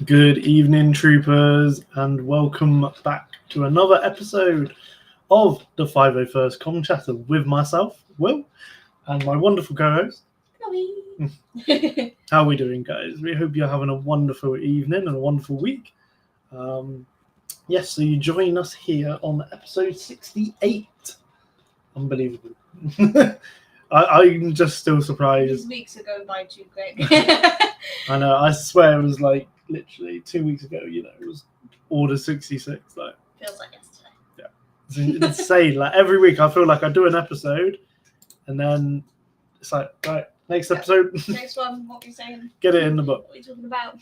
Good evening, troopers, and welcome back to another episode of the 501st Com Chatter with myself, Will, and my wonderful co-host. Chloe. How are we doing, guys? We hope you're having a wonderful evening and a wonderful week. Yes, so you join us here on episode 68. Unbelievable. I'm just still surprised. These weeks are going by too quick. I know, I swear it was like literally 2 weeks ago, it was order 66. Like, Feels like yesterday. Yeah. It's insane. Like every week I feel like I do an episode and then it's like, right, next episode. Next one, what are you saying? Get it in the book. What are you talking about?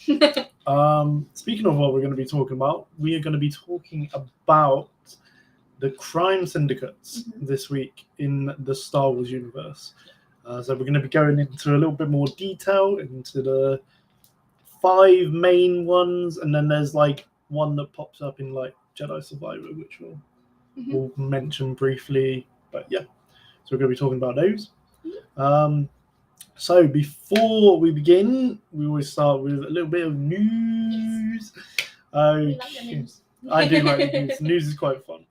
Speaking of what we're going to be talking about, we are going to be talking about the crime syndicates this week in the Star Wars universe. So we're going to be going into a little bit more detail into the 5 main ones, and then there's like one that pops up in like Jedi Survivor, which we'll mention briefly. But yeah, so we're going to be talking about those. So before we begin, we always start with a little bit of news. We love the news. I do like the news. News is quite fun.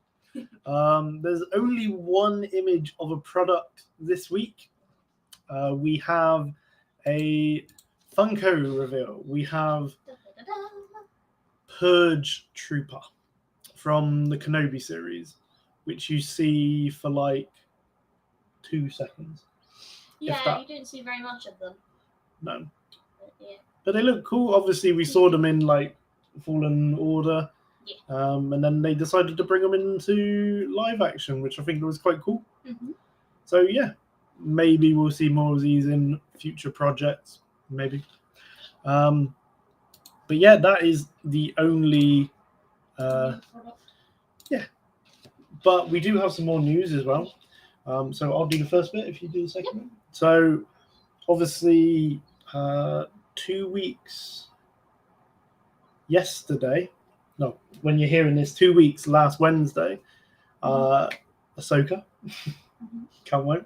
There's only one image of a product this week. We have a Funko reveal. We have Purge Trooper from the Kenobi series, which you see for like 2 seconds. Yeah, you didn't see very much of them. No. Yeah. But they look cool. Obviously, we saw them in like Fallen Order. Yeah. And then they decided to bring them into live action, which I think was quite cool. So yeah, maybe we'll see more of these in future projects. Maybe. But yeah, that is the only. Yeah. But we do have some more news as well. So I'll do the first bit if you do the second bit. So obviously 2 weeks yesterday. No, when you're hearing this, 2 weeks last Wednesday, Ahsoka. Can't wait.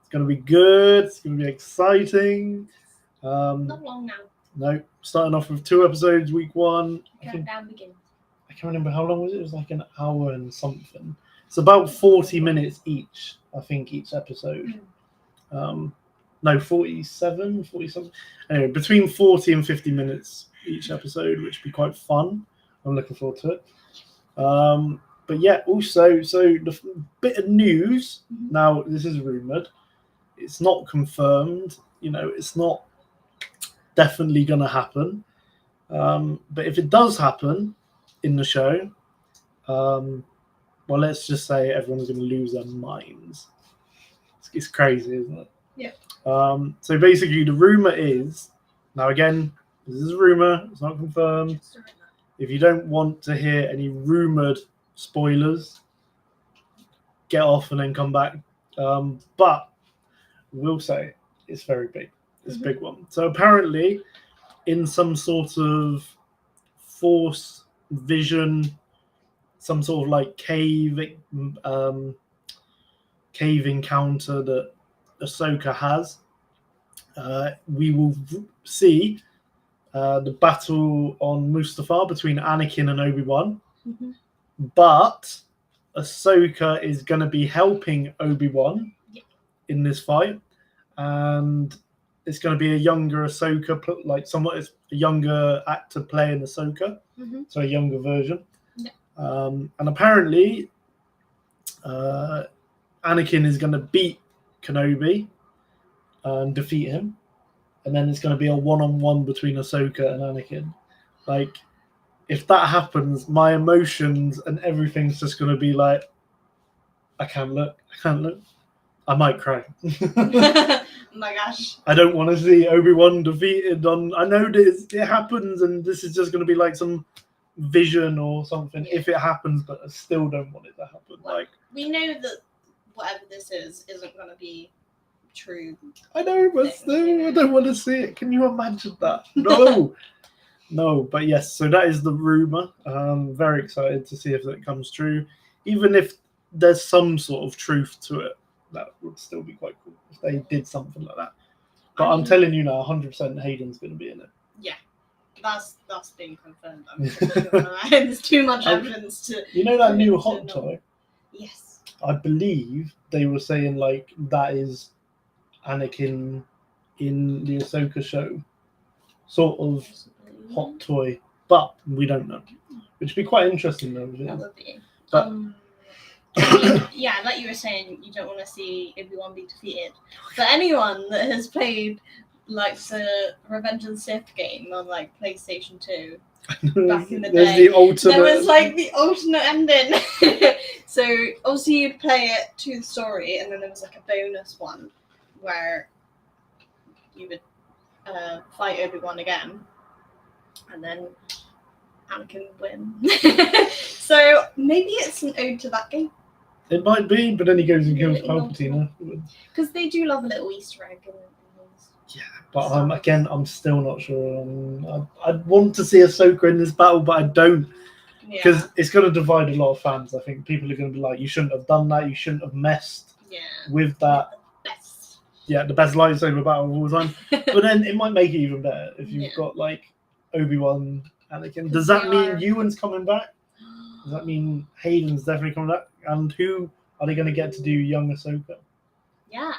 It's going to be good. It's going to be exciting. Not long now. No, starting off with 2 episodes, week 1. Countdown begins. I can't remember how long was it. It was like an hour and something. It's about 40 minutes each, I think, each episode. No, 47. Anyway, between 40 and 50 minutes each episode, which would be quite fun. I'm looking forward to it. But yeah, also, so the bit of news, now this is rumoured. It's not confirmed. It's not definitely going to happen. But if it does happen in the show, well, let's just say everyone's going to lose their minds. It's crazy, isn't it? Yeah. So basically, the rumor is, now again, this is a rumor. It's not confirmed. If you don't want to hear any rumored spoilers, get off and then come back. But we'll say it's very big. It's a big one. So apparently, in some sort of Force vision, some sort of like cave encounter that Ahsoka has, we will see the battle on Mustafar between Anakin and Obi-Wan. But Ahsoka is going to be helping Obi-Wan in this fight, and it's going to be a younger Ahsoka, like somewhat a younger actor playing Ahsoka, so a younger version. And apparently, Anakin is going to beat Kenobi and defeat him, and then it's going to be a one-on-one between Ahsoka and Anakin. Like, if that happens, my emotions and everything's just going to be like, I can't look. I might cry. Oh my gosh. I don't want to see Obi-Wan defeated on... I know it happens, and this is just going to be like some vision or something if it happens, but I still don't want it to happen. Well, we know that whatever this isn't going to be true. I know, but still, I don't want to see it. Can you imagine that? No, but yes, so that is the rumor. Very excited to see if that comes true. Even if there's some sort of truth to it, that would still be quite cool if they did something like that. But I'm telling you now, 100% Hayden's going to be in it. Yeah. That's been confirmed. I'm sure. There's too much evidence to. You know that new to hot know. toy? Yes. I believe they were saying like that is Anakin in the Ahsoka show, sort of hot toy, but we don't know. Which would be quite interesting though. That would be. But yeah, like you were saying, you don't want to see Obi-Wan be defeated. But anyone that has played like the Revenge of the Sith game on like PlayStation 2 back in the there's day, the alternate. there was like the alternate ending. So obviously you'd play it to the story, and then there was like a bonus one where you would fight Obi-Wan again, and then Anakin would win. So maybe it's an ode to that game. It might be, but then he goes and kills Palpatine afterwards. Because they do love a little Easter egg. Yeah, but again, I'm still not sure. I'd want to see Ahsoka in this battle, but I don't. Because it's going to divide a lot of fans. I think people are going to be like, you shouldn't have done that. You shouldn't have messed with that. The best lightsaber battle of all time. But then it might make it even better if you've got like Obi-Wan, Anakin. Does that mean Ewan's coming back? Does that mean Hayden's definitely coming back? And who are they going to get to do young Ahsoka? Yeah.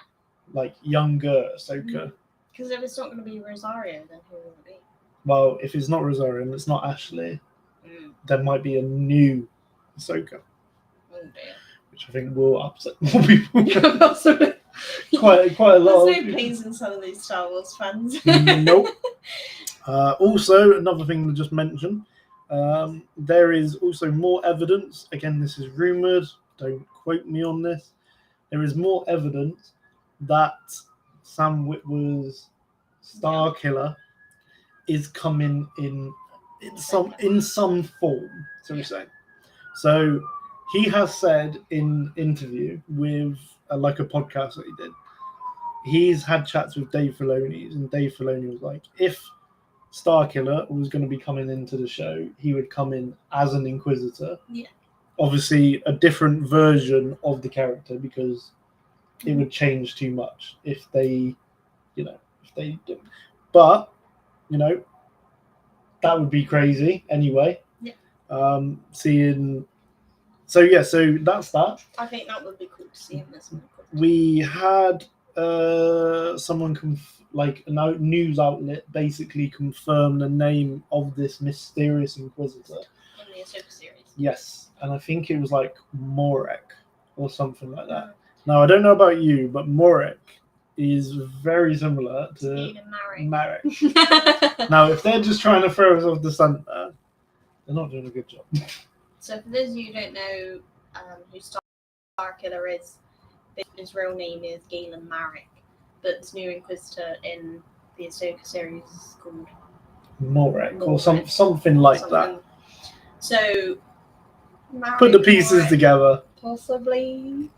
Like younger Ahsoka. Because if it's not going to be Rosario, then who will it be? Well, if it's not Rosario and it's not Ashley, there might be a new Ahsoka. Oh dear. Which I think will upset more people. quite a lot. There's no pleasing in some of these Star Wars fans. Nope. Also, another thing to just mention, there is also more evidence. Again, this is rumoured. Don't quote me on this. There is more evidence that Sam Witwer's Star Killer is coming in some form, so we say. So he has said in interview with like a podcast that he did, he's had chats with Dave Filoni, and Dave Filoni was like, if Starkiller was going to be coming into the show, he would come in as an Inquisitor. Yeah. Obviously, a different version of the character, because it would change too much if they didn't. But, that would be crazy anyway. Yeah. So that's that. I think that would be cool to see him as an Inquisitor. We had someone a news outlet basically confirm the name of this mysterious Inquisitor in the Ahsoka series. Yes, and I think it was like Morek or something like that. Now I don't know about you, but Morek is very similar to Marek. Now, if they're just trying to throw us off the scent, they're not doing a good job. So for those of you who don't know who Starkiller is, his real name is Galen Marek, but this new Inquisitor in the Ahsoka series is called Morek or something like that. So Marek, put the pieces together. Possibly.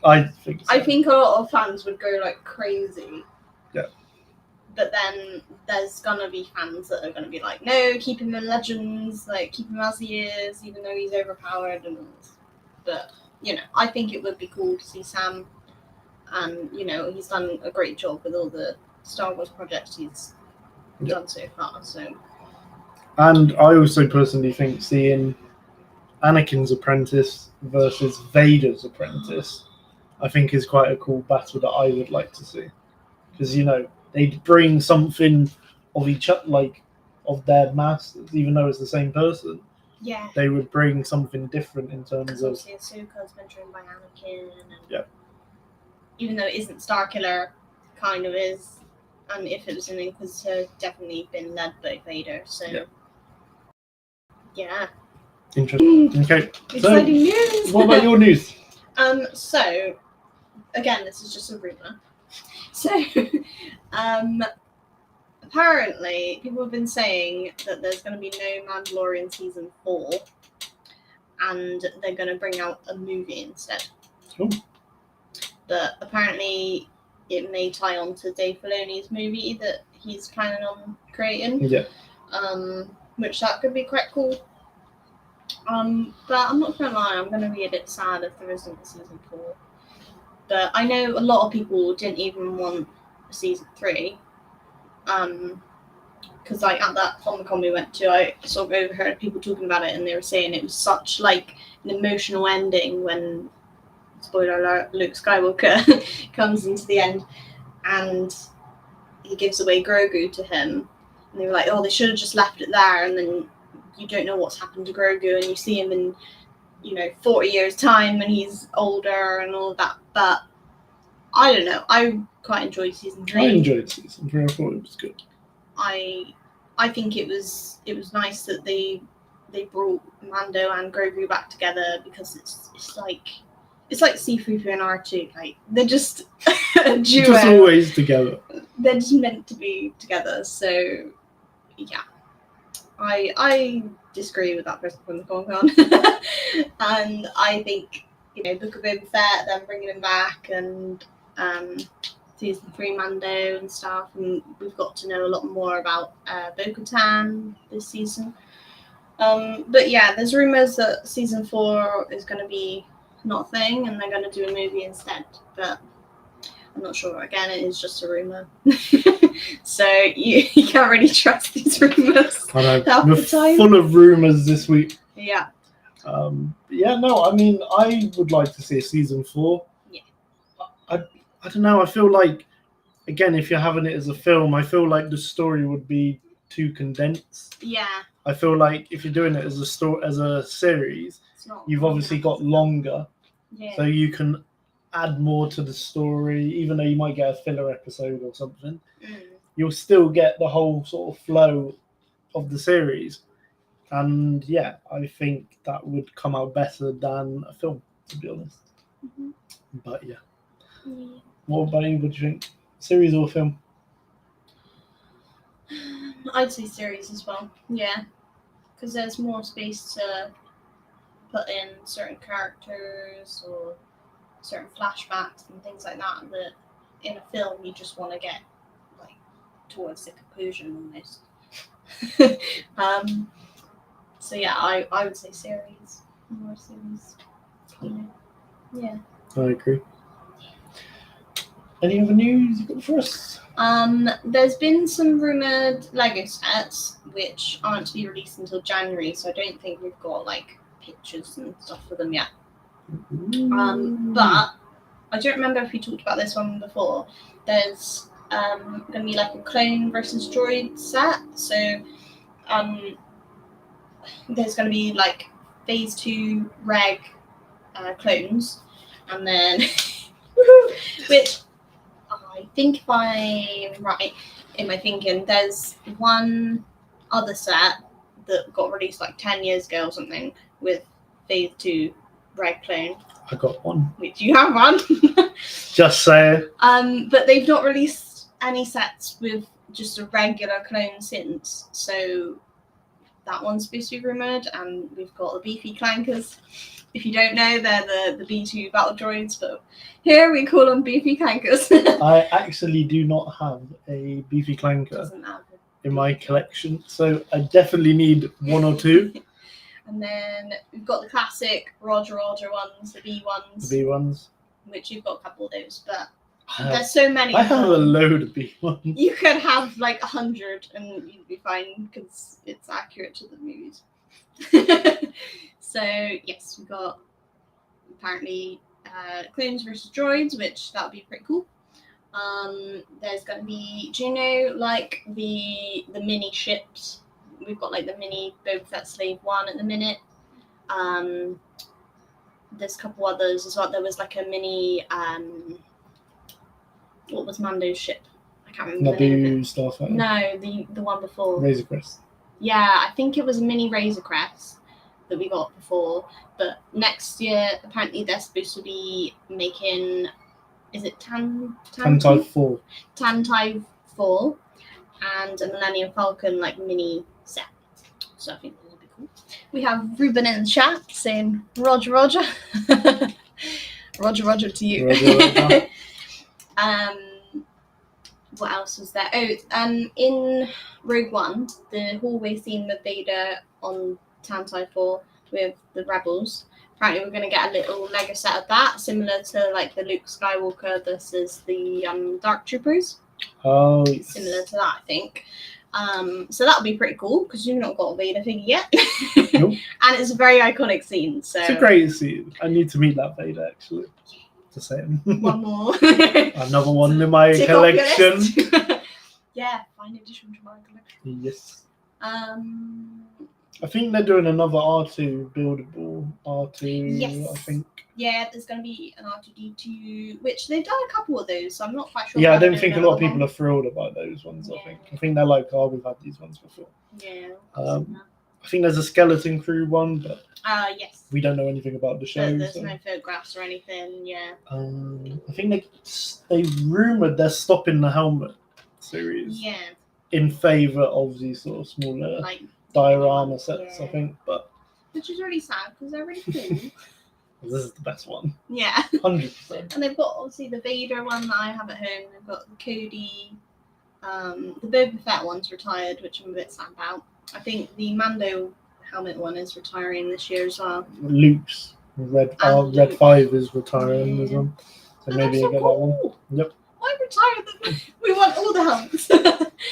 I think so. I think a lot of fans would go like crazy. Yeah. But then there's gonna be fans that are gonna be like, no, keep him in Legends, like keep him as he is, even though he's overpowered and all this. But I think it would be cool to see Sam, and he's done a great job with all the Star Wars projects he's done so far. So. And I also personally think seeing Anakin's apprentice versus Vader's apprentice, I think is quite a cool battle that I would like to see, because they'd bring something of each other, like of their masters, even though it's the same person. Yeah. They would bring something different in terms of. Obviously, Ahsoka's been trained by Anakin, and even though it isn't Starkiller, kind of is, and if it was an Inquisitor, definitely been led by Vader. So. Yeah. Interesting. Okay. Exciting news. What about your news? So, again, this is just a rumor. So, apparently, people have been saying that there's going to be no Mandalorian season 4, and they're going to bring out a movie instead. Cool. But apparently, it may tie on to Dave Filoni's movie that he's planning on creating. Yeah. Which that could be quite cool. But I'm not gonna lie, I'm gonna be a bit sad if there isn't a season 4. But I know a lot of people didn't even want a season 3. because like at that Comic-Con we went to, I sort of overheard people talking about it, and they were saying it was such like an emotional ending when, spoiler alert, Luke Skywalker comes into the end and he gives away Grogu to him, and they were like, oh, they should have just left it there, and then you don't know what's happened to Grogu, and you see him in 40 years time when he's older and all of that. But I don't know, I quite enjoyed season 3. I enjoyed season 3. I thought it was good. I think it was nice that they brought Mando and Grogu back together, because it's like C-3PO and R2, like they're just a duo. Just always together. They're just meant to be together. So yeah, I disagree with that person from the Comic-Con, and I think Book of Boba Fett, then bringing him back, and season 3 Mando and stuff, and we've got to know a lot more about Bo-Katan this season. But yeah, there's rumors that season 4 is going to be not a thing, and they're going to do a movie instead. But I'm not sure. Again, it is just a rumor, so you can't really trust these rumors. I know. Half We're the time. full of rumors this week. Yeah. No, I mean, I would like to see a season 4. Yeah. I don't know. I feel like, again, if you're having it as a film, I feel like the story would be too condensed. Yeah. I feel like if you're doing it as a series, you've obviously got longer, so you can add more to the story. Even though you might get a filler episode or something, you'll still get the whole sort of flow of the series. And yeah, I think that would come out better than a film, to be honest. Mm-hmm. But yeah. What about you? What do you think? Series or film? I'd say series as well. Yeah, because there's more space to put in certain characters or certain flashbacks and things like that. That in a film you just want to get like towards the conclusion almost. So yeah, I would say series. More series. Yeah. I agree. Any other news you got for us? There's been some rumoured Lego sets which aren't to be released until January, so I don't think we've got like pictures and stuff for them yet. But I don't remember if we talked about this one before. There's going to be like a clone versus droid set. So there's going to be like phase 2 reg clones, and then which I think, if I'm right in my thinking, there's one other set that got released like 10 years ago or something with phase 2 reg clone. I got one. Which you have one. Just saying. But they've not released any sets with just a regular clone since, so that one's supposed to be rumoured, and we've got the beefy clankers. If you don't know, they're the B2 battle droids, but here we call them beefy clankers. I actually do not have a beefy clanker in my collection, so I definitely need one or two. And then we've got the classic Roger ones, the B ones. The B ones. Which you've got a couple of those, but there's so many. I have a load of B ones. You could have like 100 and you'd be fine because it's accurate to the movies. So yes, we've got apparently clones versus droids, which that would be pretty cool. There's going to be, do you know, like the mini ships? We've got like the mini Boba Fett Slave 1 at the minute. There's a couple others as well. There was like a mini, what was Mando's ship? I can't remember the name of it. Starfighter. No, the one before. Razor Crest. Yeah, I think it was a mini Razor Crest that we got before. But next year, apparently they're supposed to be making, is it Tantive 4? Tantive 4 and a Millennium Falcon like mini set. So I think that would be cool. We have Ruben in the chat saying Roger. Roger to you. Roger. What else was there? In Rogue One, the hallway scene with Vader on Tantive 4 with the rebels. Apparently we're going to get a little Lego set of that, similar to like the Luke Skywalker versus the Dark Troopers. Oh, yes. Similar to that, I think. So that'll be pretty cool because you've not got a Vader figure yet. Nope. And it's a very iconic scene. So It's a great scene. I need to meet that Vader actually. To say it. one more. Another one in my Tick off your collection. list. Yeah, fine addition to my collection. Yes. I I think they're doing another R2 buildable R2. Yes. I think. Yeah, there's going to be an R2D2, which they've done a couple of those, so I'm not quite sure. Yeah, I whether don't think a they're lot of another people one. are thrilled about those ones. Yeah. I think they're like, oh, we've had these ones before. Yeah. I think there's a skeleton crew one, but Yes. we don't know anything about the show. But there's so. no photographs or anything. Yeah. I think they rumored they're stopping the helmet series Yeah. in favor of these sort of smaller Like diorama sets. yeah. I think, but which is really sad because they're really cool. this is the best one. Yeah. 100%. And they've got obviously the Vader one that I have at home. They've got the Cody. The Boba Fett one's retired, which I'm a bit sad about. I think the Mando helmet one is retiring this year as well. Luke's Red And Red Luke. 5 is retiring as well. So But maybe they're I get so that one. cool. Yep. Why retire them? We want all the helmets.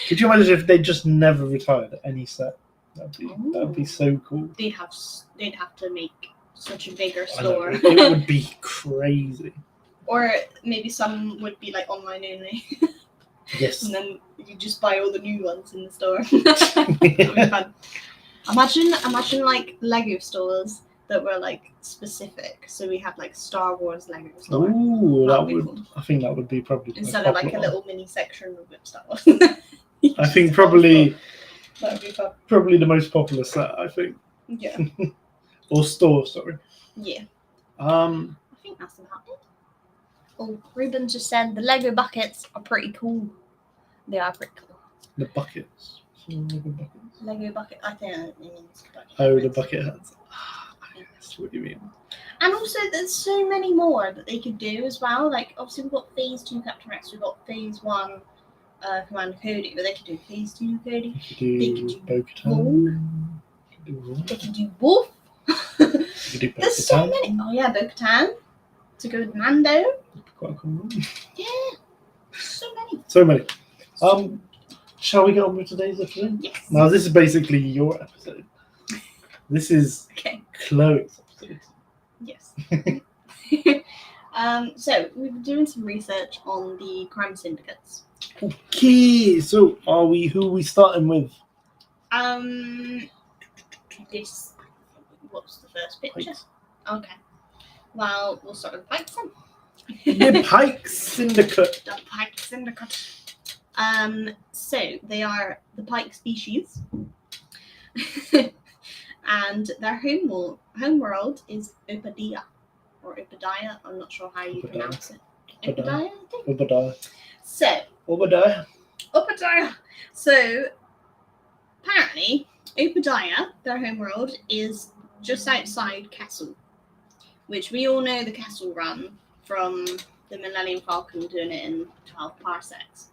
Could you imagine if they just never retired any set? That'd be so cool. They'd have to make such a bigger I know, store. it would be crazy. Or maybe some would be like online only. Yes. And then you just buy all the new ones in the store. That'd be fun. Imagine like Lego stores that were like specific. So we had like Star Wars Lego store. Ooh, That'd that be would. cool. I think that would be probably the most Instead of like a popular little mini section of Star Wars. one. I think probably That would be fun. probably the most popular set. I think, Yeah. or store. Sorry. Yeah. I think that's about it. Oh, Ruben just said the Lego buckets are pretty cool. They are pretty cool. The buckets. Lego bucket. I think it means bucket. Oh, the bucket hats. That's what you mean. And also, there's so many more that they could do as well. Like, obviously, we've got Phase 2 Captain Rex, we've got Phase 1 Commander Cody, but they could do Phase 2 Cody. You could do Bo-Katan. They could do Wolf. You could do There's so Bo-Katan. many. Oh, yeah, Bo-Katan. To go with Mando. Quite cool. Yeah. So many. So many. Shall we get on with today's episode? Yes. Now, this is basically your episode. This is Okay. Chloe's episode. Yes. So we've been doing some research on the crime syndicates. Okay, so who are we starting with? This. What's the first picture? Pykes. Okay. Well, we'll start with Pykes then. The Pykes Syndicate. The Pike Syndicate. So they are the pike species, and their homeworld is Obadiah, or Obadiah. I'm not sure how you Obadiah. pronounce it. Obadiah. Obadiah, I think. Obadiah. So Obadiah. Obadiah. So apparently, Obadiah, their homeworld, is just outside Kessel, which we all know the Kessel Run from the Millennium Falcon doing it in 12 parsecs.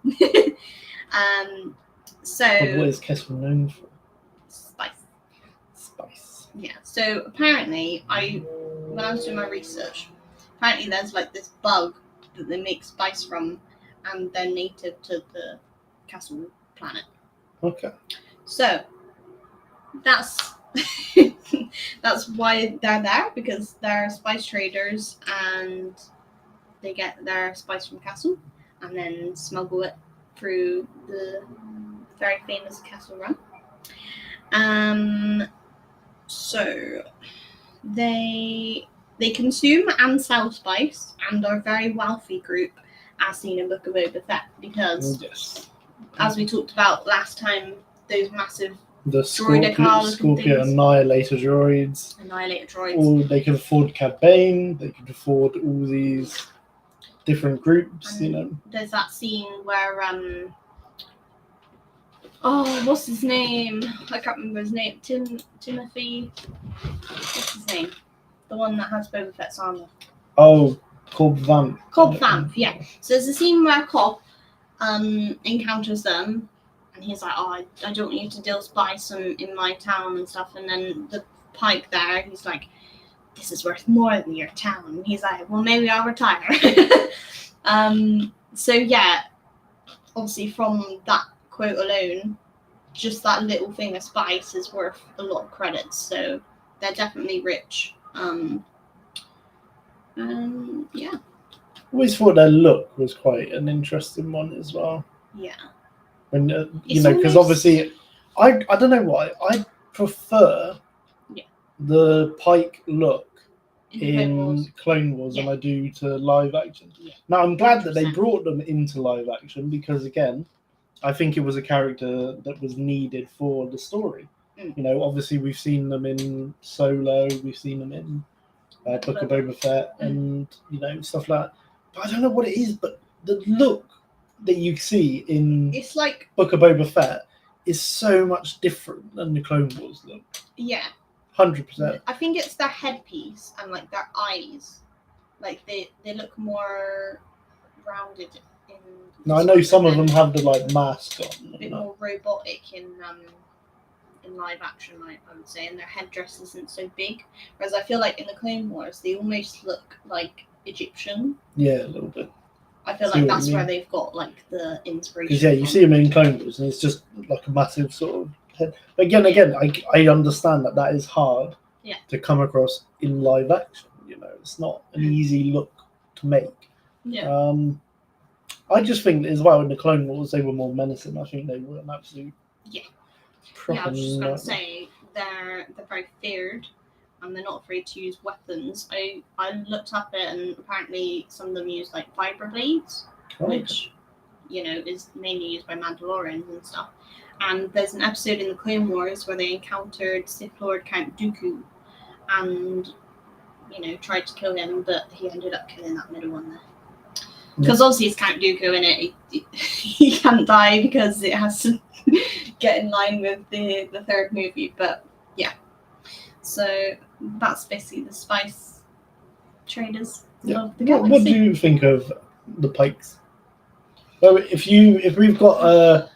So But what is Kessel known for? spice. Spice. Yeah. So apparently, when I was doing my research, apparently there's like this bug that they make spice from, and they're native to the Kessel planet. Okay. So that's that's why they're there, because they're spice traders and they get their spice from Castle and then smuggle it through the very famous Castle Run. So they consume and sell spice and are a very wealthy group, as seen in Book of Boba Fett, because Yes. as we talked about last time, those massive The Droidicals and Scorpion things. Annihilator droids. annihilator droids. Or they could afford Cad Bane. They could afford all these different groups, you know. There's that scene where what's his name? I can't remember his name. Timothy. What's his name? The one that has Boba Fett's armor. Oh, Cobb Vanth. Cobb Vanth, yeah. So there's a scene where Cobb encounters them, and he's like, "Oh, I don't want you to deal spice in my town and stuff." And then the Pike there, he's like, "This is worth more than your town." And he's like, "Well, maybe I'll retire." So yeah, obviously from that quote alone, just that little thing of spice is worth a lot of credits. So they're definitely rich. Yeah. Always thought their look was quite an interesting one as well. Yeah. When It's because almost- obviously, I don't know why I prefer Yeah. the Pike look Clone Wars. in Clone Wars than Yeah. I do to live action. Yeah. Now I'm glad that they 100%. brought them into live action because again, I think it was a character that was needed for the story. Mm. You know, obviously we've seen them in Solo, we've seen them in Book of Boba Fett, and you know stuff like that. But I don't know what it is, but the look that you see in It's like Book of Boba Fett is so much different than the Clone Wars look. yeah. 100%. I think it's their headpiece and like their eyes. Like they look more rounded in. Now I know some of them have the like mask on. A bit more robotic in live action, I would say, and their headdress isn't so big. Whereas I feel like in the Clone Wars, they almost look like Egyptian. Yeah, a little bit. I feel See like what that's you where mean. they've got like the inspiration. Because yeah, you see them in Clone Wars, and it's just like a massive sort of head. But again, I understand that is hard Yeah. to come across in live action. You know, it's not an easy look to make. Yeah. I just think as well in the Clone Wars they were more menacing. I think they were an absolute. Yeah, I was just proper gonna say they're very feared, and they're not afraid to use weapons. I looked up it, and apparently some of them use like vibra blades, which you know is mainly used by Mandalorians and stuff. And there's an episode in the Clone Wars where they encountered Sith Lord Count Dooku, and you know tried to kill him, but he ended up killing that middle one there. Because obviously it's Count Dooku in it. He can't die because it has to get in line with the third movie. But yeah, so that's basically the spice traders of the galaxy. What do you think of the Pykes? Well, if we've got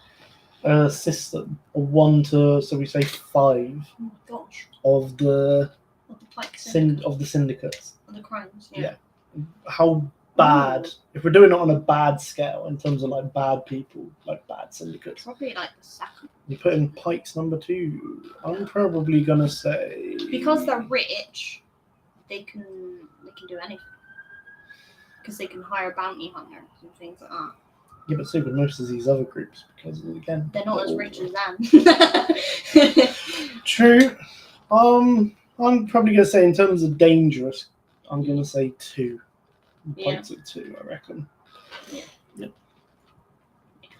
a system of 1 to so we say 5 Oh my gosh! of the Pykes of the syndicates. of the crimes. Yeah. How bad? If we're doing it on a bad scale in terms of like bad people, like bad syndicates. Probably like the second. You put in Pykes number 2. I'm probably gonna say Because they're rich, they can do anything. Because they can hire bounty hunters and things like that. Yeah, but so can most of these other groups because again They're not as rich as them. True. I'm probably gonna say in terms of dangerous, I'm gonna say 2. Pikes at 2, I reckon. Yeah. Yep.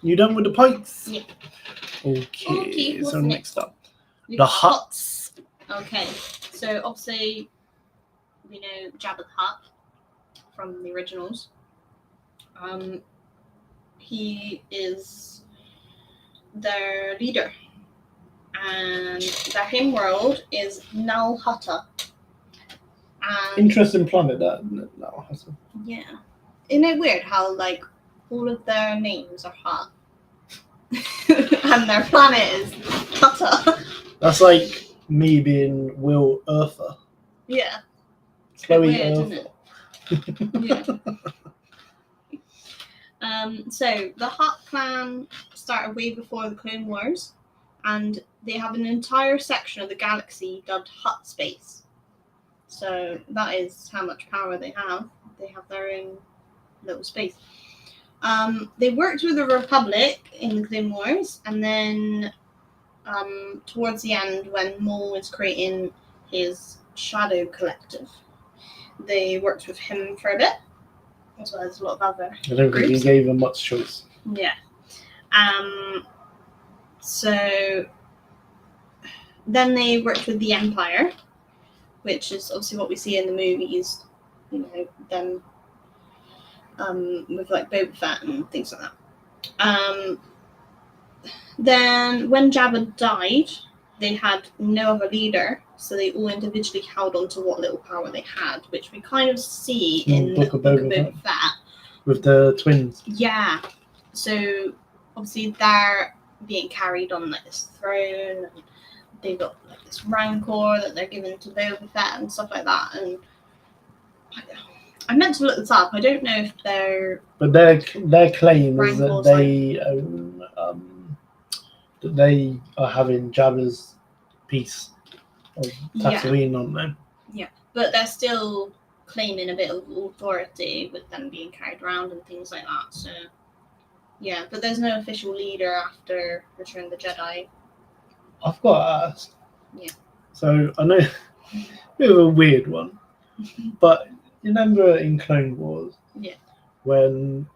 You done with the Pikes? Yeah. Okay. What's So next? next up, We've the got Hutts. Okay, so obviously we know Jabba the Hutt from the originals. He is their leader, and their home world is Nal Hutta. And Interesting planet, that isn't it? No, yeah, isn't it weird how like all of their names are Hutt, and their planet is Hutta? That's like me being Will Earther. Yeah. Chloe Weird, Earther. Yeah. So the Hutt clan started way before the Clone Wars, and they have an entire section of the galaxy dubbed Hutt space. So that is how much power they have. They have their own little space. They worked with the Republic in the Clone Wars, and then towards the end, when Maul was creating his Shadow Collective, they worked with him for a bit, as well as a lot of other I don't think he groups. gave them much choice. Yeah. So then they worked with the Empire, which is obviously what we see in the movies, you know, them with like Boba Fett and things like that. Then when Jabba died, they had no other leader, so they all individually held on to what little power they had, which we kind of see in Book of Boba Fett. With the twins. Yeah. So obviously they're being carried on like this throne, and they've got like this rancor that they're given to Boba Fett and stuff like that. And I meant to look this up. I don't know if they're. But their claim is that Rancors, they own that they are having Jabba's piece of Yeah. Tatooine on them. But they're still claiming a bit of authority with them being carried around and things like that. So, yeah. But there's no official leader after Return of the Jedi. I've got to ask. Yeah. So I know a bit of a weird one, but you remember in Clone Wars? Yeah. When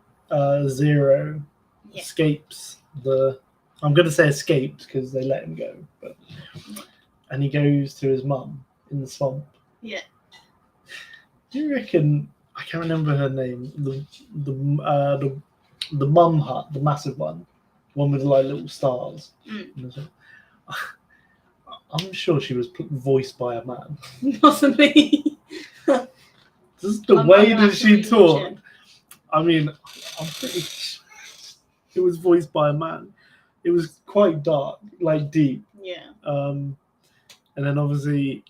Zero Yeah. escapes I'm going to say escaped because they let him go, but and he goes to his mum in the swamp. Yeah. Do you reckon? I can't remember her name. The mum hut, the massive one with like little stars. Mm. I'm sure she was voiced by a man. Possibly. Just the way that she talked. I mean, I'm pretty sure it was voiced by a man. It was quite dark, like deep. Yeah. And then obviously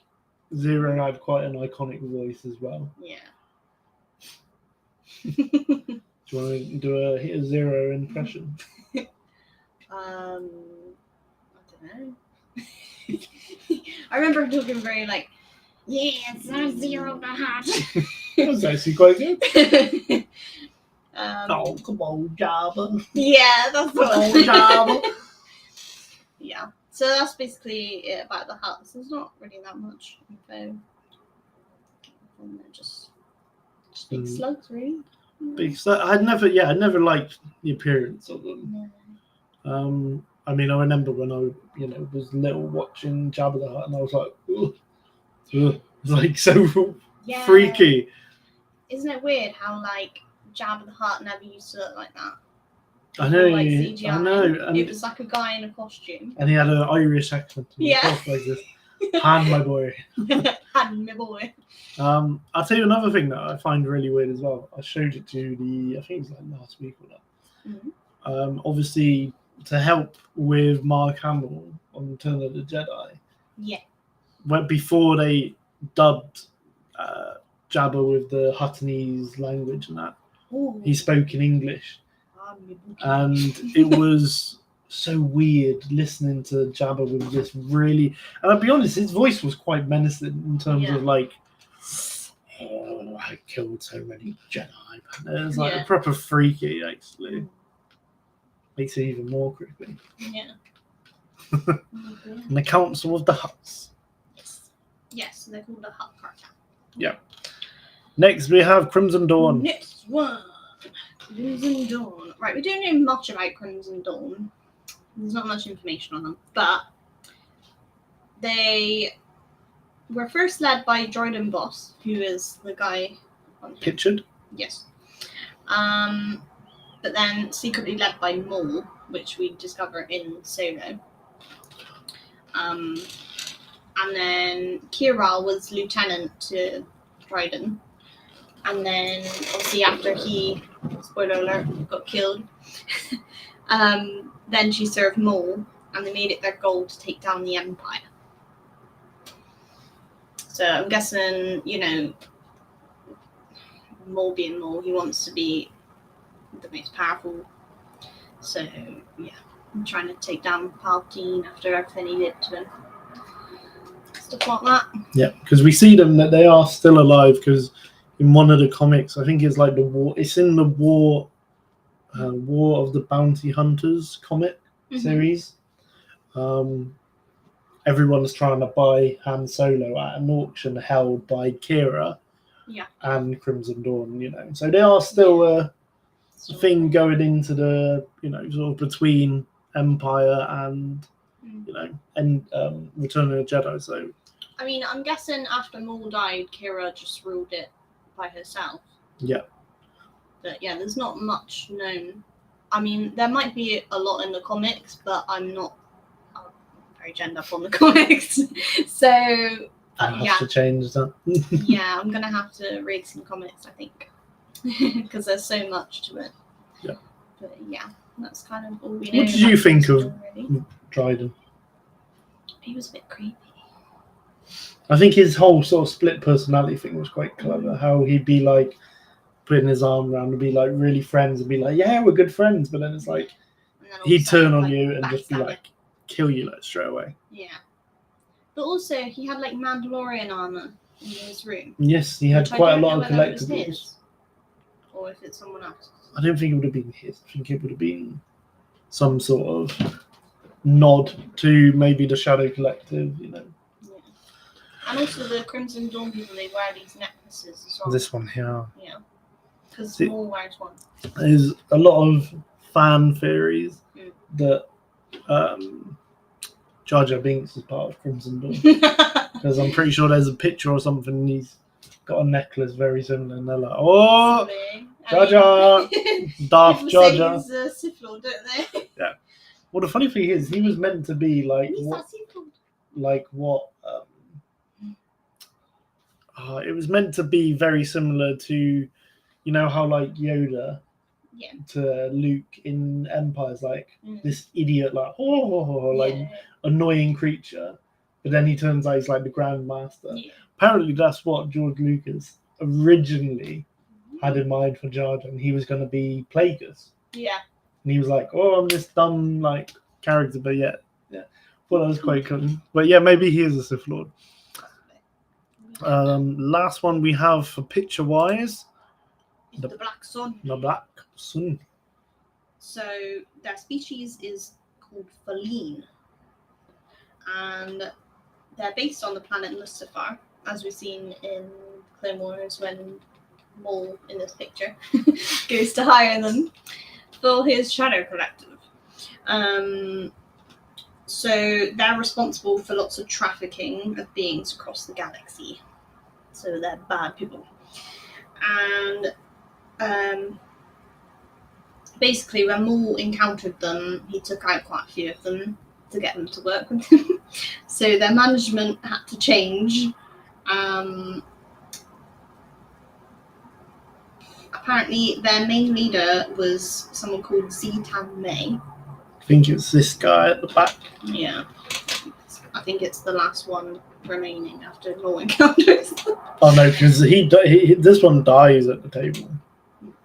Zero had quite an iconic voice as well. Yeah. Do you want to do a Zero impression? I don't know. I remember talking very like, yeah, it's not Zero the Hutt. That was actually quite good. Oh, come on, Jabba. Yeah, that's Come on, Jabba. Yeah. So that's basically it about the Hutt. So there's not really that much info. And they're just big slugs, really. I'd never liked the appearance of them. No. I mean, I remember when I, was little watching Jabba the Hutt, and I was like, ugh. It's like so freaky. Isn't it weird how like Jabba the Hutt never used to look like that? I know. Like CGI. I know. And it was like a guy in a costume. And he had an Irish accent. Yeah. Like this. Han, my boy. Han, my boy. I'll tell you another thing that I find really weird as well. I showed it to I think it was like last week or that. Mm-hmm. Obviously, to help with Mark Hamill on Return of the Jedi. Yeah. Before they dubbed Jabba with the Huttonese language and that, he spoke in English. And it was so weird listening to Jabba with this really... And I'll be honest, his voice was quite menacing in terms of like, oh, I killed so many Jedi. It was like proper freaky, actually. Makes it even more creepy. Yeah. And the Council of the Hutts. Yes, they're called the Hutt Cartel. Yeah. Next we have Crimson Dawn. Next one. Crimson Dawn. Right, we don't know much about Crimson Dawn. There's not much information on them. But they were first led by Jordan Boss, who is the guy on Pictured? Yes. But then secretly led by Maul, which we discover in Solo. And then Kira was lieutenant to Dryden. And then, obviously, after he, spoiler alert, got killed, then she served Maul, and they made it their goal to take down the Empire. So I'm guessing, Maul being Maul, he wants to be the most powerful. So, yeah, I'm trying to take down Palpatine after everything he did to him. Stuff like that. Yeah, because we see them that they are still alive, because in one of the comics, I think it's like the war. It's in the War of the Bounty Hunters comic series. Everyone's trying to buy Han Solo at an auction held by Kira and Crimson Dawn. So they are still a thing going into the sort of between Empire and Return of the Jedi. So I mean, I'm guessing after Maul died, Kira just ruled it by herself. Yeah. But yeah, there's not much known. I mean, there might be a lot in the comics, but I'm very gender up on the comics. So I have to change that. Yeah, I'm gonna have to read some comics, I think, because there's so much to it. Yeah. But yeah, that's kind of all we know. What did you think of Dryden? He was a bit creepy. I think his whole sort of split personality thing was quite clever. How he'd be like putting his arm around and be like really friends and be like, yeah, we're good friends, but then it's like he'd turn on you and just be like, kill you like straight away. Yeah. But also, he had like Mandalorian armor in his room. Yes, he had which I quite a don't lot know of whether it was collectibles. his, or if it's someone else's. I don't think it would have been his. I think it would have been some sort of nod to maybe the Shadow Collective, you know. Yeah. And also the Crimson Dawn people, they wear these necklaces as well. This one here. Yeah. Because See- Maul wears one. There's a lot of fan theories Mm. that Jar Jar Binks is part of Crimson Dawn. Because I'm pretty sure there's a picture or something and he's got a necklace very similar and they're like, oh, Jar Jar, Darth People Jar say Jar. he's a Sith Lord, don't they? Well, the funny thing is, he was meant to be like He's what, that Sith Lord. like what? It was meant to be very similar to, you know, how like Yoda Yeah. to Luke in Empire is like Mm. this idiot, like like Yeah. annoying creature, but then he turns out he's like the Grand Master. Yeah. Apparently, that's what George Lucas originally had in mind for Jar Jar, and he was going to be Plagueis. Yeah. And he was like, "Oh, I'm this dumb like character," but yeah. Well, that was quite cool. But yeah, maybe he is a Sith Lord. Last one we have for picture wise, The Black Sun. the Black Sun. So their species is called Feline, and they're based on the planet Mustafar, as we've seen in Clone Wars when Maul in this picture goes to hire them for his Shadow Collective. So they're responsible for lots of trafficking of beings across the galaxy. So they're bad people. And basically, when Maul encountered them, he took out quite a few of them to get them to work with him. So their management had to change. Apparently, their main leader was someone called Zitan Mei. I think it's this guy at the back. Yeah. I think it's the last one remaining after Maul encounters. Oh no, because he this one dies at the table.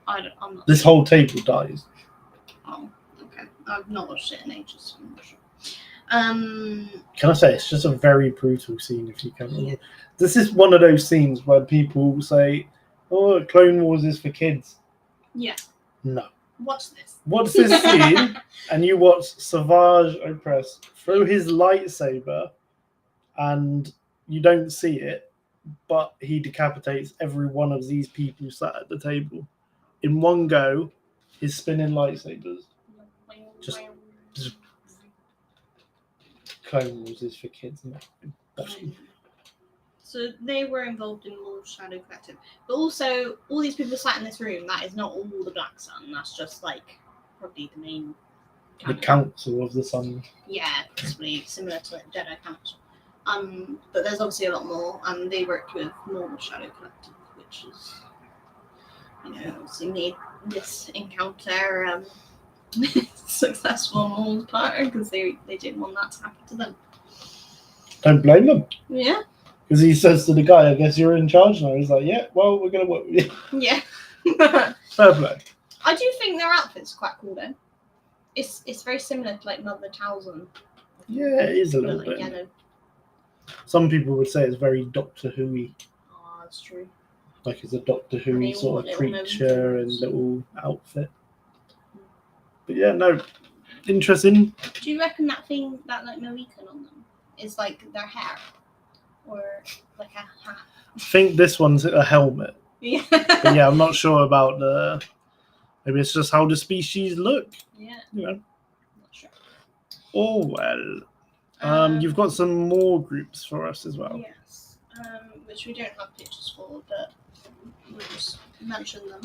I'm not This whole table dies. Oh, okay. I've not watched it in ages. So I'm not sure. Can I say it's just a very brutal scene if you can remember. This is one of those scenes where people say, "Oh, Clone Wars is for kids." Yeah. No. Watch this. Watch this scene, and you watch Savage Opress throw his lightsaber, and you don't see it, but he decapitates every one of these people sat at the table in one go. His spinning lightsabers. Just Clone Wars is for kids, not bottom. So they were involved in Maul's Shadow Collective. But also, all these people sat in this room, that is not all the Black Sun. That's just, like, probably the main The canon. Council of the Sun. Yeah, possibly similar to like, Jedi Council. But there's obviously a lot more. They worked with Maul's Shadow Collective, which is, you know, obviously made this encounter successful on Maul's part because they didn't want that to happen to them. Don't blame them. Yeah. Because he says to the guy, "I guess you're in charge now." He's like, "Yeah, well, we're going to work with you." Yeah. Fair play. I do think their outfit's quite cool though. It's very similar to like Mother Talzin. Yeah, it is a little like bit. yellow. Some people would say it's very Doctor Who-y. Oh, that's true. Like it's a Doctor Who-y They sort all of little creature and gnomes. little outfit. But yeah, no, interesting. Do you reckon that thing, that like Mohican on them, is like their hair? Or like a hat? I think this one's a helmet. Yeah. But yeah, I'm not sure about the... Maybe it's just how the species look, Yeah. you know. Not sure. Oh, well. You've got some more groups for us as well. Yes. Which we don't have pictures for, but we'll just mention them.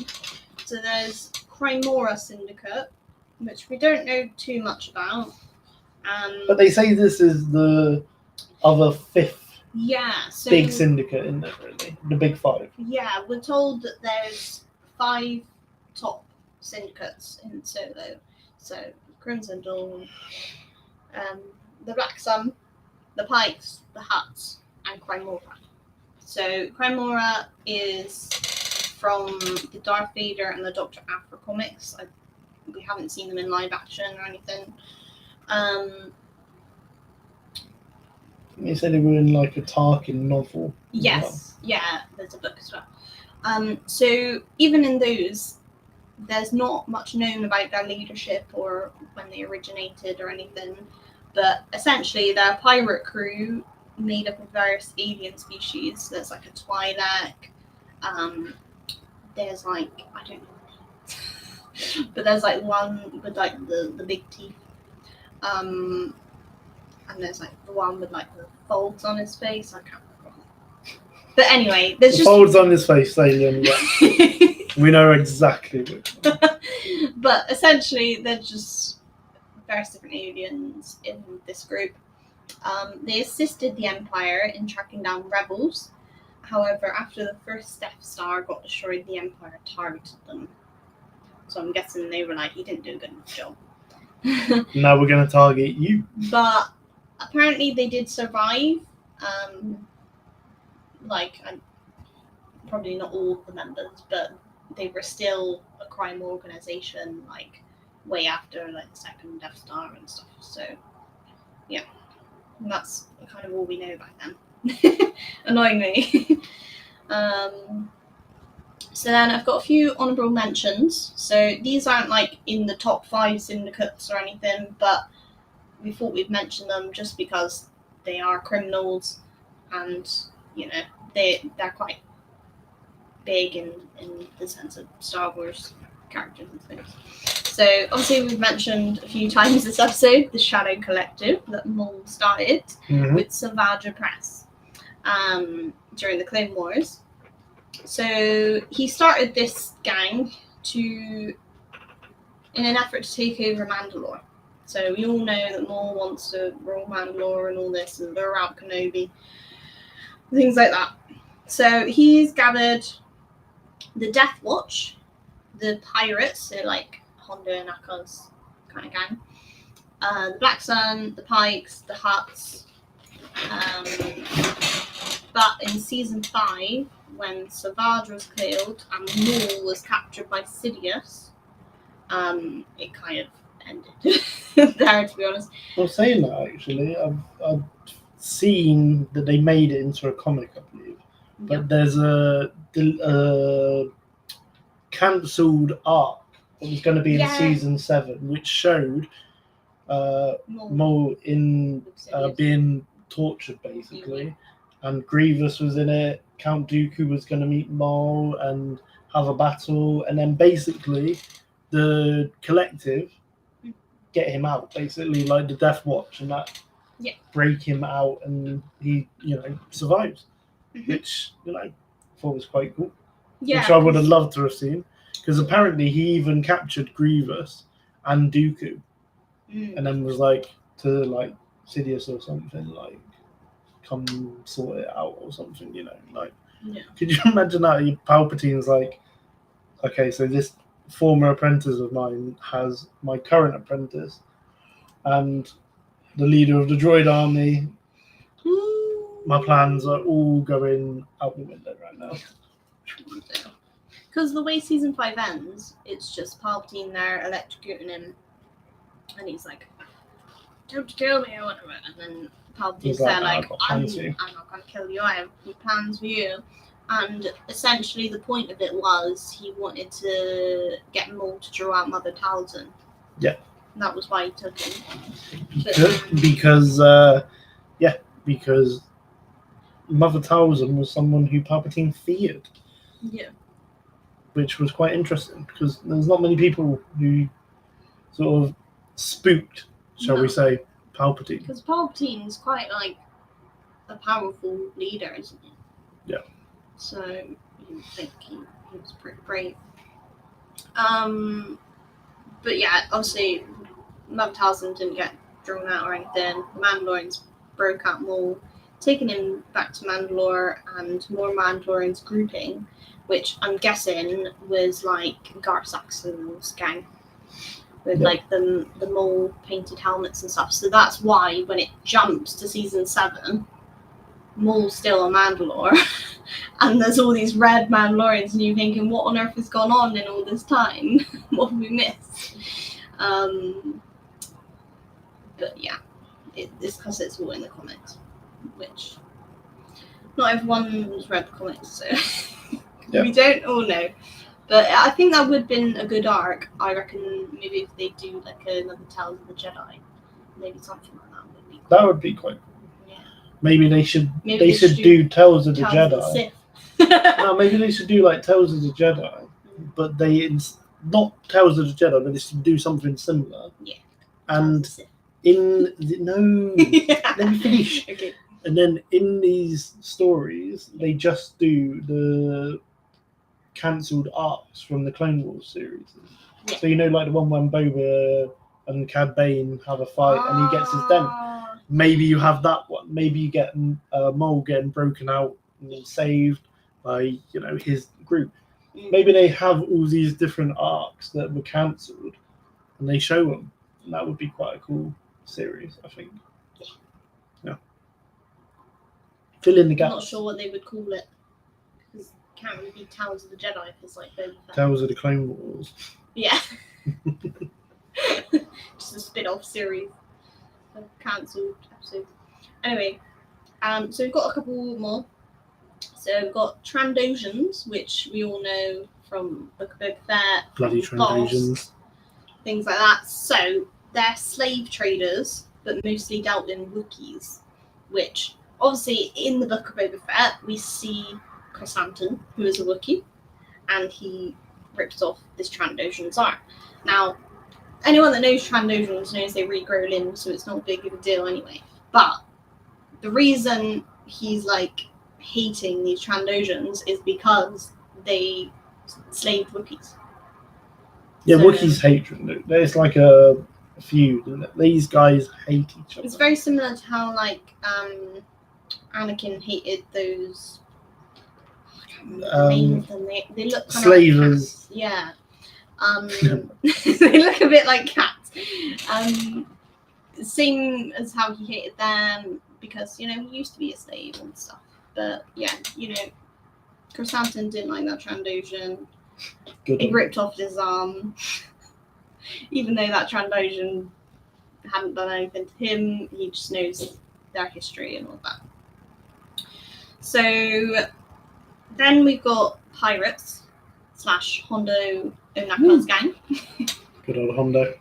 So there's Crymora Syndicate, which we don't know too much about. But they say this is the other fifth Yeah, so big syndicate, isn't it, really? The big five. yeah, we're told that there's 5 top syndicates in Solo. So Crimson Dawn, the Black Sun, the Pykes, the Hutts, and Crymora. So Crymora is from the Darth Vader and the Dr. Aphra comics. We haven't seen them in live action or anything. You said they were in like a Tarkin novel. Yes, yeah, there's a book as well. So even in those, there's not much known about their leadership or when they originated or anything. But essentially, they're a pirate crew made up of various alien species. There's like a Twi'lek. There's like, I don't know, but there's like one with like the big teeth. And there's like the one with like the folds on his face. I can't remember. But anyway, there's just folds on his face, alien. Yeah. We know exactly which one. But essentially, they're just various different aliens in this group. They assisted the Empire in tracking down rebels. However, after the first Death Star got destroyed, the Empire targeted them. So I'm guessing they were like, "You didn't do a good enough job." Now we're going to target you. But apparently, they did survive. Probably not all of the members, but they were still a crime organization, like way after like the second Death Star and stuff. So yeah, and that's kind of all we know about them. Annoyingly. So then I've got a few honourable mentions. So these aren't like in the top 5 syndicates or anything, but we thought we'd mention them just because they are criminals, and you know they're quite big in the sense of Star Wars characters and things. So obviously we've mentioned a few times this episode the Shadow Collective that Maul started with Savage Press during the Clone Wars. So he started this gang in an effort to take over Mandalore. So we all know that Maul wants to rule Mandalore and all this and lure out Kenobi, things like that. So he's gathered the Death Watch, the pirates, so like Hondo and Aka's kind of gang, the Black Sun, the Pykes, the Hutts. But in season 5, when Savage was killed and Maul was captured by Sidious, it kind of ended there, to be honest. Well, saying that, actually, I've seen that they made it into a comic, I believe. But there's a cancelled arc that was going to be in season 7, which showed Maul in being tortured, basically. And Grievous was in it. Count Dooku was going to meet Maul and have a battle. And then basically the collective get him out, basically, like the Death Watch and that. Yeah. Break him out and he, survives. Which, I thought was quite cool. Yeah. Which I would have loved to have seen. Because apparently he even captured Grievous and Dooku. And then was like to like Sidious or something, like come sort it out or something, Could you imagine that? Palpatine's like, okay, so this former apprentice of mine has my current apprentice and the leader of the droid army. My plans are all going out the window right now. Because the way season 5 ends, it's just Palpatine there electrocuting him, and he's like, "Don't kill me," or whatever. And then Palpatine's there like, I'm not going to kill you, I have plans for you. And essentially the point of it was he wanted to get Maul to draw out Mother Talzin. Yeah. That was why he took him. Because Mother Talzin was someone who Palpatine feared. Yeah. Which was quite interesting, because there's not many people who sort of spooked, shall we say, Palpatine. Because Palpatine's quite like a powerful leader, isn't he? Yeah. So you would think he was pretty brave. But yeah, obviously Mother Talzin didn't get drawn out or anything. The Mandalorians broke out Maul, taking him back to Mandalore, and more Mandalorians grouping, which I'm guessing was like Gar Saxon's gang, with like the Maul painted helmets and stuff. So that's why when it jumps to season 7, Maul's still on Mandalore, and there's all these red Mandalorians, and you're thinking, what on earth has gone on in all this time? What have we missed? But yeah, it's because it's all in the comics. which not everyone's read the comics, so Yeah. we don't all know. But I think that would have been a good arc. I reckon maybe if they do like another Tales of the Jedi, maybe something like that would be cool. That would be quite cool. Yeah. Maybe they should do Tales of the Tales Jedi. of the Sith. No, maybe they should do like Tales of the Jedi, but not Tales of the Jedi, but they should do something similar. Yeah. And Tales of no, let me finish. Okay. And then in these stories, they just do the cancelled arcs from the Clone Wars series. Yeah. So like the one when Boba and Cad Bane have a fight and he gets his den. Maybe you have that one. Maybe you get Maul getting broken out and saved by his group. Maybe they have all these different arcs that were cancelled and they show them. And that would be quite a cool series, I think. Yeah. Fill in the gaps. I'm not sure what they would call it. Because it can't really be Tales of the Jedi if it's like Boba Fett. Tales of the Clone Wars. Yeah. Just a spin-off series of cancelled episodes. Anyway, so we've got a couple more. So we've got Trandosians, which we all know from Book of Boba Fett. Bloody Trandosians. Things like that. So they're slave traders, but mostly dealt in Wookiees, which obviously in the Book of Boba Fett we see Chrysanthemum, who is a Wookiee, and he rips off this Trandoshan's arm. Now, anyone that knows Trandosians knows they regrow limbs, so it's not big of a deal anyway. But the reason he's like hating these Trandosians is because they slaved Wookiees. Yeah, So, Wookiees hate. There's like a feud, isn't it? These guys hate each other. It's very similar to how like Anakin hated those. I can't remember the name of them. They look kind slavers. Of like cats. Yeah. They look a bit like cats. Same as how he hated them because he used to be a slave and stuff. But yeah, Chrysanthemum didn't like that Trandoshan. He ripped off his arm. Even though that Trandoshan hadn't done anything to him, he just knows their history and all that. So then we've got pirates / Hondo Onaka's gang. Good old Hondo.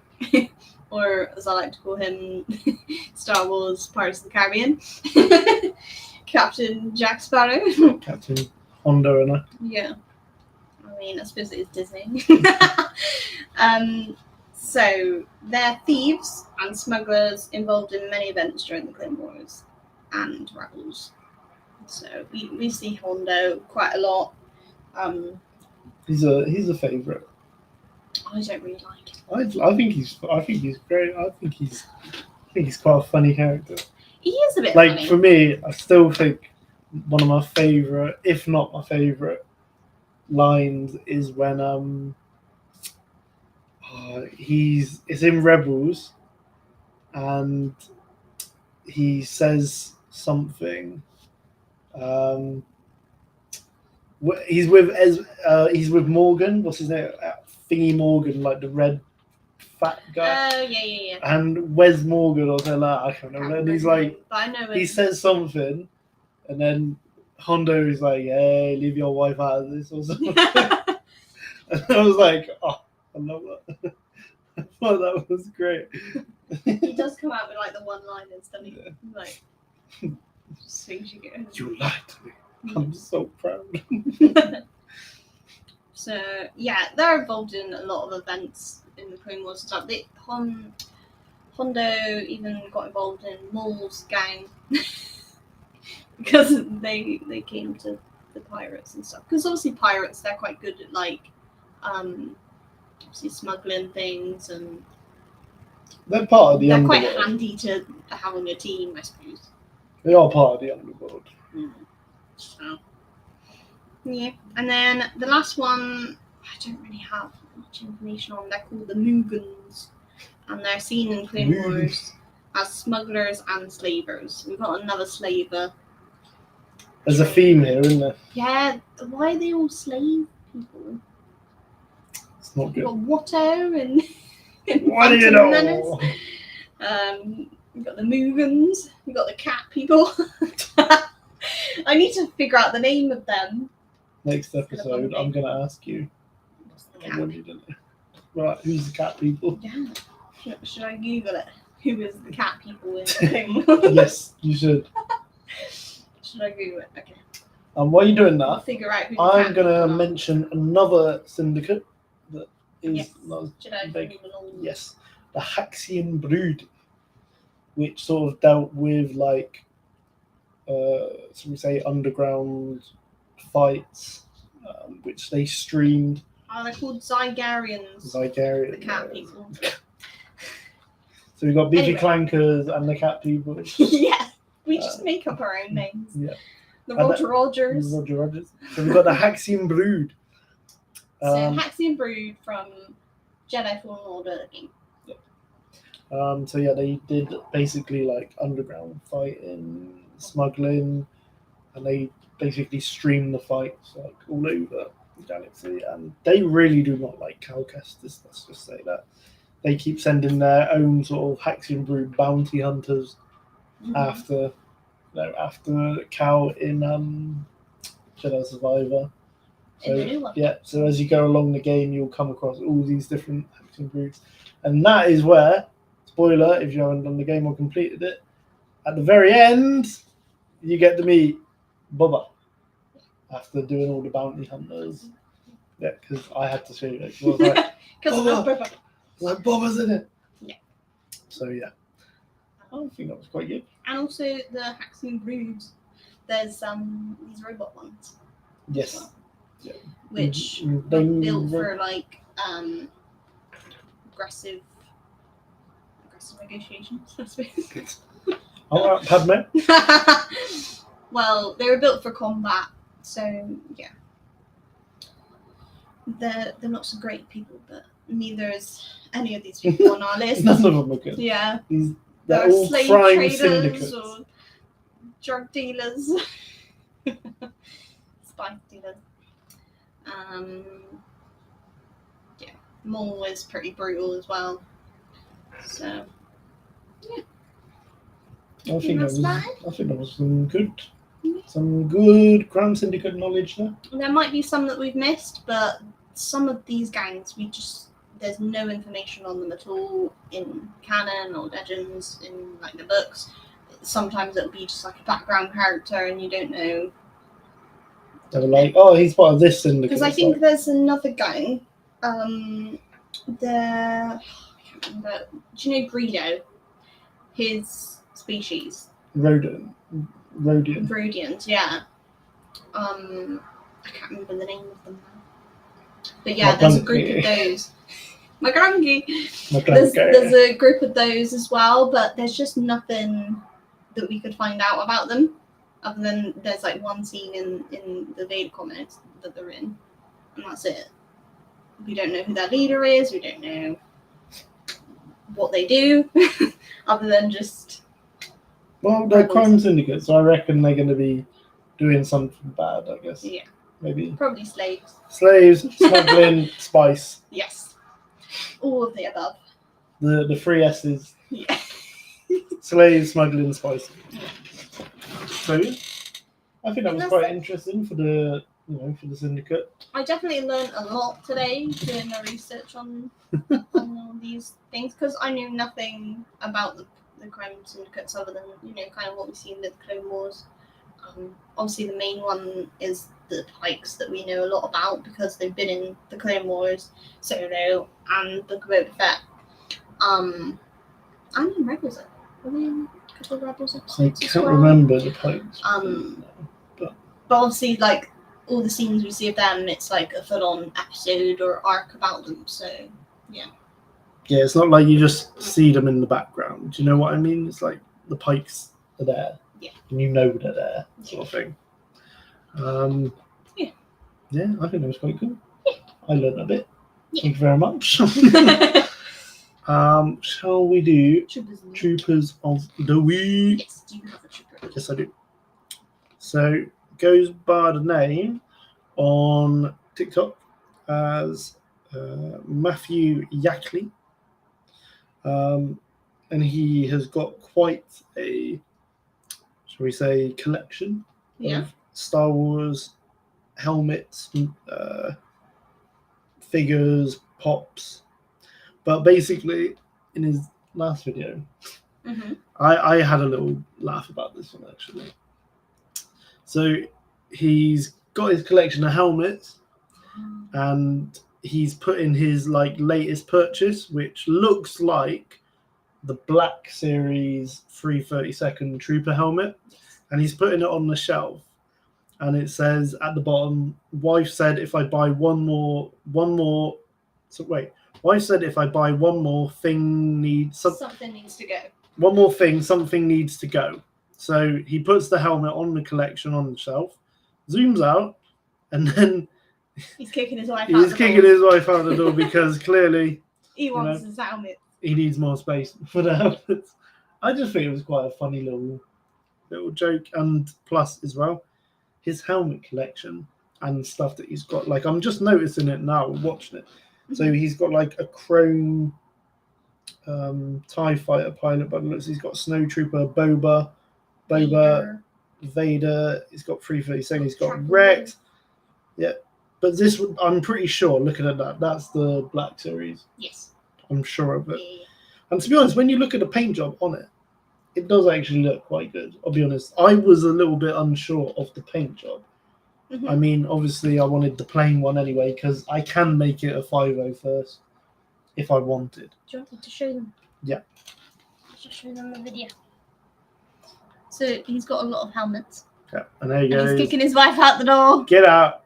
Or as I like to call him, Star Wars Pirates of the Caribbean. Captain Jack Sparrow. Captain Hondo and I. Yeah. I mean, I suppose it is Disney. So they're thieves and smugglers involved in many events during the Clone Wars and Rebels. So we see Hondo quite a lot. He's a favourite. I don't really like him. I think he's great. I think he's quite a funny character. He is a bit like funny. For me, I still think one of my favourite, if not my favourite, lines is when it's in Rebels and he says something. He's with Morgan. What's his name? Thingy Morgan, like the red fat guy. Oh yeah. And Wes Morgan or something like that. I can't remember. And he's like, but I know he says something, and then Hondo is like, "Hey, leave your wife out of this," or something. And I was like, "Oh, I love that." I thought that was great. He does come out with like the one-liners, doesn't he? Yeah. Like, just things you get. You lied to me. I'm so proud. So yeah, they're involved in a lot of events in the Clone Wars stuff. Hondo even got involved in Maul's gang because they came to the pirates and stuff. Because obviously pirates, they're quite good at like obviously smuggling things, and They're part of the they're underworld. quite handy to have on your team, I suppose. They are part of the underworld. So, yeah, and then the last one, I don't really have much information on. They're called the Moogans, and they're seen in Clone Wars as smugglers and slavers. We've got another slaver. There's a theme here, isn't there? Yeah, why are they all slave people? It's not We've good. got Watto and What do you Phantom know? Menace. We've got the Moogans. We've got the cat people. I need to figure out the name of them. Next episode, I'm going to ask you. What's the I cat? want you to know. Right, who's the cat people? Yeah. Should I Google it? Who is the cat people in the thing? Yes, you should. Should I Google it? Okay. While you're doing I'll that, figure out who the I'm cat going to people are. mention another syndicate that is Yes. not as Should I big. Google all? Yes, the Haxian Brood, which sort of dealt with like, so we say underground fights, which they streamed. Oh, they're called Zygarians. Zygarian. The cat people. So we've got Beefy Anyway. Clankers and the cat people. Yes. We just make up our own names. Yeah. The And Roger Rogers. Roger Rogers. So we've got the Haxian Brood. So Haxian Brood from Jedi Fallen Order game. So yeah, they did basically like underground fighting, smuggling, and they basically streamed the fights like all over the galaxy. And they really do not like Cal Kestis, let's just say that. They keep sending their own sort of Haxian Brood bounty hunters after Cal in Jedi Survivor. In the new one. Yeah, so as you go along the game, you'll come across all these different Haxian Broods, and that is where, spoiler if you haven't done the game or completed it, at the very end, you get to meet Bubba after doing all the bounty hunters. Yeah, because I had to show you it. I was like, Because like Bubba's in it. Yeah. So yeah, I think that was quite good. and also the Haxian Broods, there's these robot ones. Yes. as well, Yeah. which They are built were- for like aggressive negotiations, I suppose. All right, Padme. Well, they were built for combat, so yeah. They're not so great people, but neither is any of these people on our list. None of them are good. Yeah, They're they're all slave crime traders syndicates. or drug dealers, spice dealers. Yeah, Maul is pretty brutal as well. So I think that's that fine. was some Yeah. good crime syndicate knowledge there. there might be some that we've missed, but some of these gangs there's no information on them at all in canon or legends in like the books. Sometimes it'll be just like a background character and you don't know. They were like, oh, he's part of this syndicate. Because I It's think like, there's another gang. I can't remember. Do you know Greedo? His species. Rodian. Rhodians, yeah. I can't remember the name of them now. But yeah, there's a group of those. My grungy. There's a group of those as well, but there's just nothing that we could find out about them. Other than there's like one scene in the Vader comics that they're in, and that's it. We don't know who their leader is. We don't know what they do, other than just. Well, they're crime syndicates, so I reckon they're going to be doing something bad, I guess. Yeah. Maybe. Probably slaves. Slaves, smuggling, spice. Yes. All of the above. The three S's. Yeah. Slaves, smuggling, spice. So yeah, I think that was quite interesting for the syndicate. I definitely learned a lot today doing my research on all these things, because I knew nothing about the crime syndicates other than kind of what we've seen with Clone Wars. Obviously, the main one is the Pykes that we know a lot about because they've been in the Clone Wars, Solo, and Book of Boba Fett. And in Rebels. Were they in a couple of Rebels I episodes as can't well? remember the Pykes. But obviously, like, all the scenes we see of them, it's like a full-on episode or arc about them. So, yeah. Yeah, it's not like you just see them in the background. Do you know what I mean? It's like the Pykes are there. Yeah. And you know they're there, sort of thing. Yeah. Yeah, I think that was quite cool. Yeah. I learned a bit. Yeah. Thank you very much. Shall we do Troopers of the Week? Yes, do you have a trooper? Yes, I do. So, goes by the name on TikTok as Matthew Yackley. And he has got quite a shall we say, collection Yeah. of Star Wars helmets, figures, pops. But basically, in his last video, Mm-hmm. I had a little laugh about this one actually. So he's got his collection of helmets, and he's put in his like latest purchase, which looks like the Black Series 332nd Trooper helmet, and he's putting it on the shelf. And it says at the bottom, "Wife said if I buy one more. So wait, wife said if I buy one more thing Something needs to go. one more thing, something needs to go." So he puts the helmet on the collection on the shelf, zooms out, and then He's kicking his wife out he's the kicking door. his wife out the door because clearly He wants his helmet. he needs more space for the helmets. I just think it was quite a funny little joke, and plus as well, his helmet collection and stuff that he's got. Like I'm just noticing it now, watching it. So he's got like a chrome TIE fighter pilot button. He's got Snowtrooper, Boba, Vader. He's got 337. He's got Rex. Yeah, but this one, I'm pretty sure. Looking at that, that's the Black Series. Yes. I'm sure of it. Yeah. And to be honest, when you look at the paint job on it, it does actually look quite good. I'll be honest. I was a little bit unsure of the paint job. Mm-hmm. I mean, obviously, I wanted the plain one anyway because I can make it a 5.0 first if I wanted. Do you want me to show them? Yeah. I'll just show them the video. So he's got a lot of helmets. Yeah, and there you And go. he's kicking his wife out the door. Get out.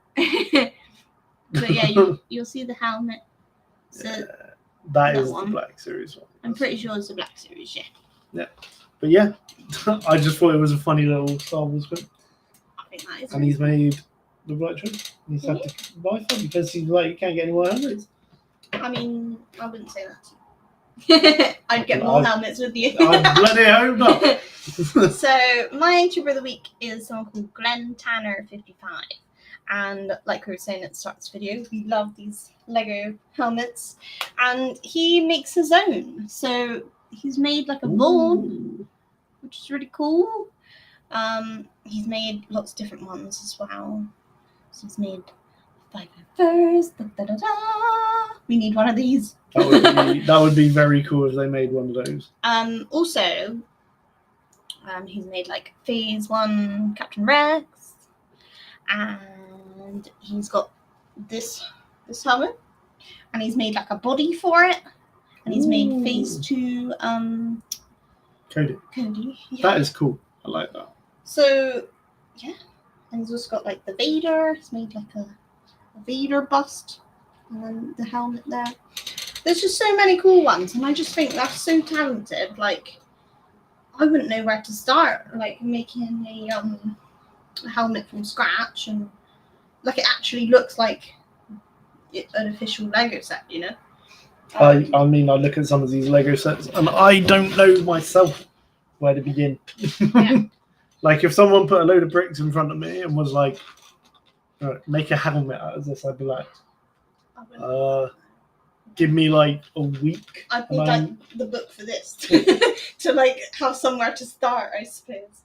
But yeah, you'll see the helmet. So Yeah, that is one. the Black Series one. I'm pretty sure it's the Black Series, yeah. But yeah, I just thought it was a funny little Star Wars film. I think that is. And he's made the right choice. He's had to buy them because he's like, you can't get any more helmets. I mean, I wouldn't say that to you. I'd get more helmets with you. I bloody hope not. So my YouTuber of the week is someone called Glenn Tanner 55. And like we were saying at the start of this video, we love these Lego helmets. And he makes his own. So he's made like a Vaughn, which is really cool. He's made lots of different ones as well. So he's made 501st. We need one of these. That would be very cool if they made one of those. Also, he's made like Phase 1 Captain Rex, and he's got this helmet, and he's made like a body for it, and he's made Phase 2 Cody. Yeah. That is cool. I like that. So yeah, and he's also got like the Vader. He's made like a Vader bust, and then the helmet there. There's just so many cool ones, and I just think that's so talented. Like, I wouldn't know where to start, like making a helmet from scratch, and like it actually looks like an official Lego set, you know. I mean, I look at some of these Lego sets, and I don't know myself where to begin. Yeah. Like, if someone put a load of bricks in front of me and was like, "Right, make a helmet out of this," I'd be like, give me like a week. I'd need like the book for this to like have somewhere to start, I suppose.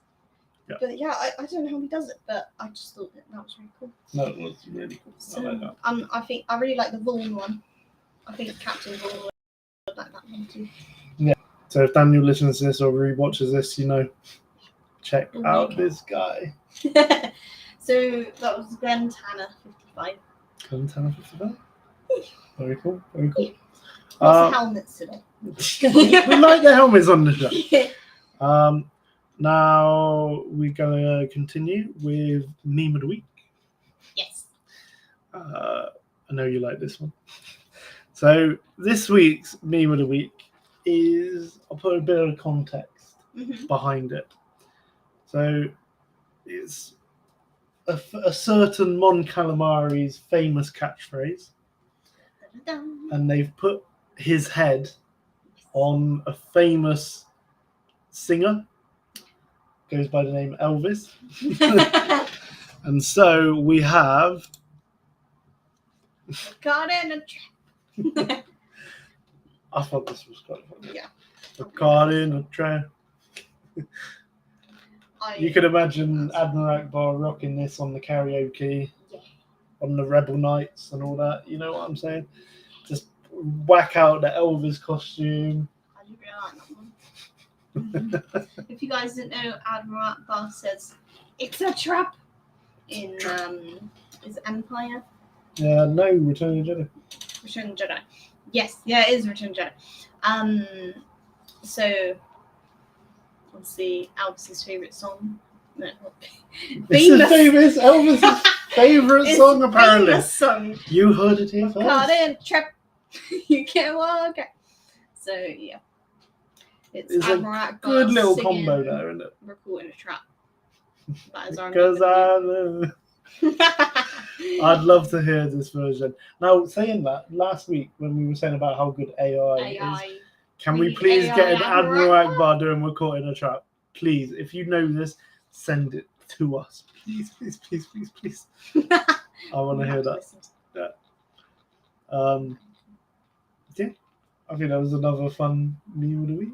Yeah. But yeah, I don't know how he does it, but I just thought that was really cool. No, it was really cool. So, I like that. I think I really like the Vaughn one. I think Captain Vaughn would like that one too. Yeah. So if Daniel listens to this or rewatches this, you know, check out this guy. So that was Glenn Tanner 55. Glenn Tanner 55. Very cool. Very cool. Lots of helmets today. We like the helmets on the show. Now we're gonna continue with meme of the week. Yes. I know you like this one. So this week's meme of the week is, I'll put a bit of context behind it. So it's a certain Mon Calamari's famous catchphrase, and they've put his head on a famous singer, goes by the name Elvis. And so we have Got in a trap. I thought this was quite funny. Yeah. Caught in a trap. You could imagine Admiral Akbar rocking this on the karaoke, on the Rebel nights and all that. You know what I'm saying? Just whack out the Elvis costume. I do really like that one. If you guys didn't know, Admiral Akbar says, "It's a trap" in is it Empire? Yeah, no, Return of the Jedi. Return of the Jedi. Yes, yeah, it is Return of the Jedi. So let's see, Elvis's favorite song. No, It's Elvis's favorite song, apparently. Famous song. You heard it here first. Caught in a trap. You can't walk out. So yeah, it's Admiral Akbar good little singing, combo there, isn't it? We're caught in a trap. That is our Because I'd love to hear this version. Now, saying that, last week when we were saying about how good AI is, can we please AI get an Admiral Akbar doing We're Caught in a Trap? Please, if you know this, send it to us. Please, please, please, please, please. I want to hear that. Yeah, I think that was another fun meme of the week.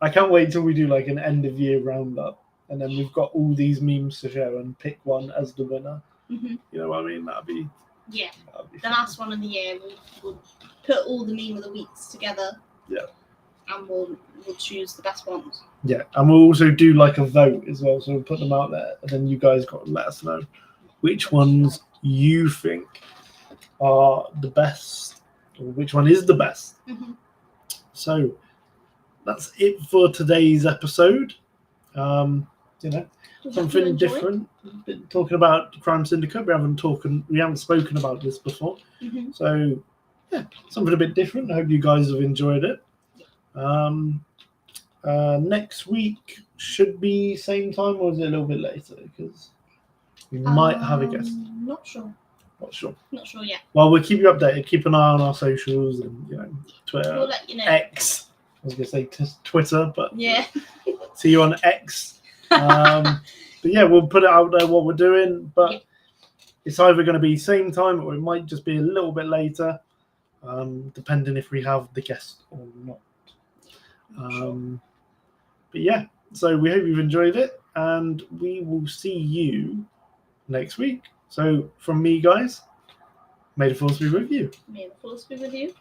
I can't wait till we do like an end of year roundup, and then we've got all these memes to show and pick one as the winner. Mm-hmm. You know what I mean? That'd be the fun. last one of the year. We'll put all the meme of the weeks together. Yeah. And we'll choose the best ones. Yeah, and we'll also do like a vote as well. So we'll put them out there, and then you guys got to let us know which ones you think are the best, or which one is the best. Mm-hmm. So that's it for today's episode. You know, something different. Been talking about Crime Syndicate. We haven't spoken about this before. Mm-hmm. So yeah, something a bit different. I hope you guys have enjoyed it. Next week should be same time, or is it a little bit later? Because we might have a guest. Not sure. Not sure yet. Well, we'll keep you updated. Keep an eye on our socials and Twitter, we'll let you know. X. I was gonna say Twitter, but yeah. See you on X. But yeah, we'll put it out there what we're doing. But it's either going to be same time or it might just be a little bit later, depending if we have the guest or not. But yeah, so we hope you've enjoyed it, and we will see you next week. So from me, guys, may the force be with you. May the force be with you.